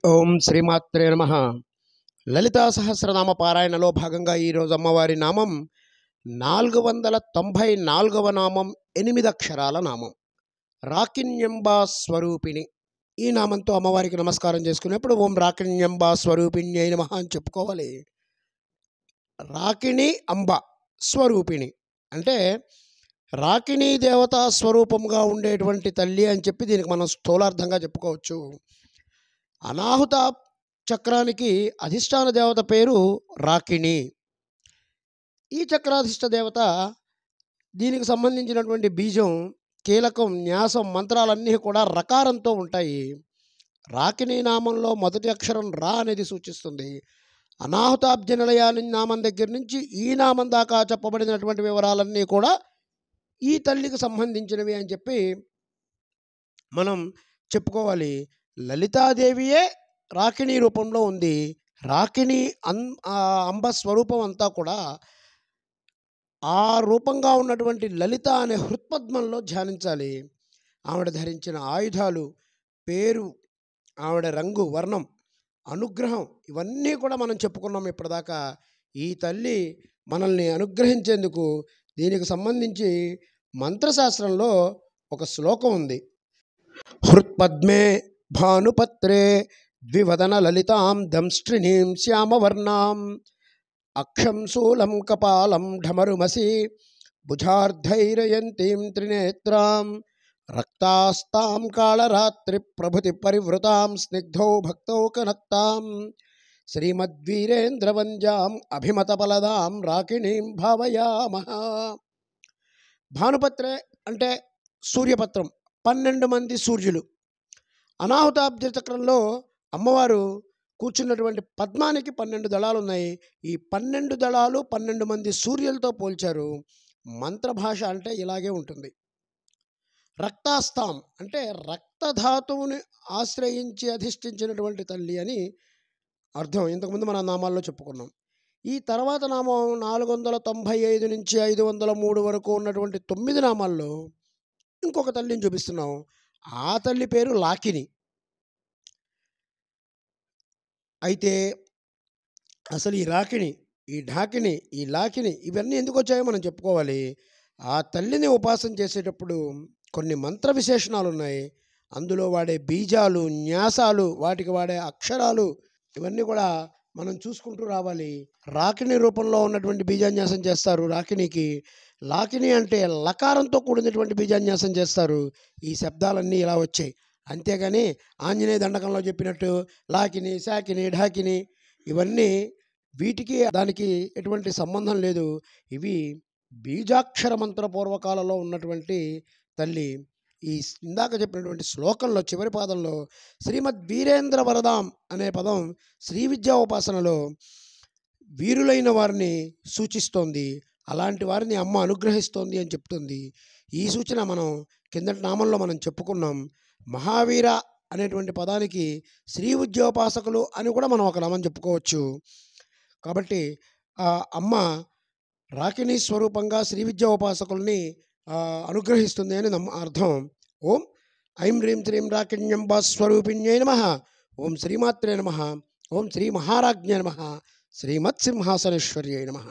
ఓం శ్రీమాత్రే నమః. లలితా సహస్రనామ పారాయణలో భాగంగా ఈరోజు అమ్మవారి నామం 494వ నామం, 8 అక్షరాల నామం, రాకిణ్యంబా స్వరూపిణి. ఈ నామంతో అమ్మవారికి నమస్కారం చేసుకునేప్పుడు ఓం రాకిణ్యంబా స్వరూపిణ్యై నమః అని చెప్పుకోవాలి. రాకిణి అంబ స్వరూపిణి అంటే రాకిణీ దేవతా స్వరూపంగా ఉండేటువంటి తల్లి అని చెప్పి దీనికి మనం స్థూలార్థంగా చెప్పుకోవచ్చు. అనాహుత చక్రానికి అధిష్టాన దేవత పేరు రాకిణి. ఈ చక్రాధిష్ట దేవత, దీనికి సంబంధించినటువంటి బీజం, కీలకం, న్యాసం, మంత్రాలన్నీ కూడా రకారంతో ఉంటాయి. రాకిణి నామంలో మొదటి అక్షరం రా అనేది సూచిస్తుంది. అనాహుతాబ్జ నిలయాని నామం దగ్గర నుంచి ఈ నామం దాకా చెప్పబడినటువంటి వివరాలన్నీ కూడా ఈ తల్లికి సంబంధించినవి అని చెప్పి మనం చెప్పుకోవాలి. లలితాదేవియే రాకిణీ రూపంలో ఉంది. రాకిణి అంబ స్వరూపం అంతా కూడా ఆ రూపంగా ఉన్నటువంటి లలిత అనే హృత్పద్మంలో ధ్యానించాలి. ఆవిడ ధరించిన ఆయుధాలు, పేరు, ఆవిడ రంగు, వర్ణం, అనుగ్రహం, ఇవన్నీ కూడా మనం చెప్పుకున్నాం ఇప్పటిదాకా. ఈ తల్లి మనల్ని అనుగ్రహించేందుకు దీనికి సంబంధించి మంత్రశాస్త్రంలో ఒక శ్లోకం ఉంది. హృత్పద్మే భానుపత్రే ద్వివదన లలితాం దంష్ట్రిణీం శ్యామవర్ణాం అక్షం శూలం కపాలం ఢమరుమసి భుజార్ధైరయంతీం త్రినేత్రాం రక్తాస్తాం కాళరాత్రి ప్రభృతి పరివృతాం స్నిగ్ధౌ భక్తౌ కనక్తాం శ్రీమద్వీరేంద్రవంద్యాం అభిమతఫలదాం రాకిణీం భావయామః. భానుపత్రే అంటే సూర్యపత్రం, 12 మంది సూర్యులు. అనాహుతాబ్జ చక్రంలో అమ్మవారు కూర్చున్నటువంటి పద్మానికి 12 దళాలు ఉన్నాయి. ఈ 12 దళాలు 12 మంది సూర్యులతో పోల్చారు. మంత్రభాష అంటే ఇలాగే ఉంటుంది. రక్తాస్తాం అంటే రక్తధాతువుని ఆశ్రయించి అధిష్ఠించినటువంటి తల్లి అని అర్థం. ఇంతకుముందు మన నామాల్లో చెప్పుకున్నాం. ఈ తర్వాత నామం 495 నుంచి 503 వరకు ఉన్నటువంటి 9 నామాల్లో ఇంకొక తల్లిని చూపిస్తున్నాం. ఆ తల్లి పేరు లాకిని. అయితే అసలు ఈ రాకిణి, ఈ ఢాకిని, ఈ లాకిని ఇవన్నీ ఎందుకు వచ్చాయో మనం చెప్పుకోవాలి. ఆ తల్లిని ఉపాసన చేసేటప్పుడు కొన్ని మంత్ర విశేషణాలు ఉన్నాయి. అందులో వాడే బీజాలు, న్యాసాలు, వాటికి వాడే అక్షరాలు, ఇవన్నీ కూడా మనం చూసుకుంటూ రావాలి. రాకిణి రూపంలో ఉన్నటువంటి బీజాన్యాసం చేస్తారు రాకినికి. లాకిని అంటే లకారంతో కూడినటువంటి బీజాన్యాసం చేస్తారు. ఈ శబ్దాలన్నీ ఇలా వచ్చాయి. అంతేగాని ఆంజనేయ దండకంలో చెప్పినట్టు లాకిని, శాకిని, ఢాకిని ఇవన్నీ వీటికి దానికి ఎటువంటి సంబంధం లేదు. ఇవి బీజాక్షర మంత్రపూర్వకాలలో ఉన్నటువంటి తల్లి. ఈ ఇందాక చెప్పినటువంటి శ్లోకంలో చివరి పాదంలో శ్రీమద్వీరేంద్ర వరదాం అనే పదం శ్రీ విద్యా ఉపాసనలో వీరులైన వారిని సూచిస్తోంది. అలాంటి వారిని అమ్మ అనుగ్రహిస్తోంది అని చెప్తుంది. ఈ సూచన మనం కిందటి నామంలో మనం చెప్పుకున్నాం. మహావీర అనేటువంటి పదానికి శ్రీ విద్యోపాసకులు అని కూడా మనం ఒక నామం చెప్పుకోవచ్చు. కాబట్టి ఆ అమ్మ రాకిణీ స్వరూపంగా శ్రీ విద్యా ఉపాసకుల్ని అనుగ్రహిస్తుంది అని అర్థం. ఓం ఐం హ్రీం శ్రీం రాకిణ్యంబా స్వరూపిణ్యై నమః. ఓం శ్రీమాత్రే నమః. ఓం శ్రీ మహారాజ్ఞే నమః. శ్రీమత్సింహాసనేశ్వర్యై నమః.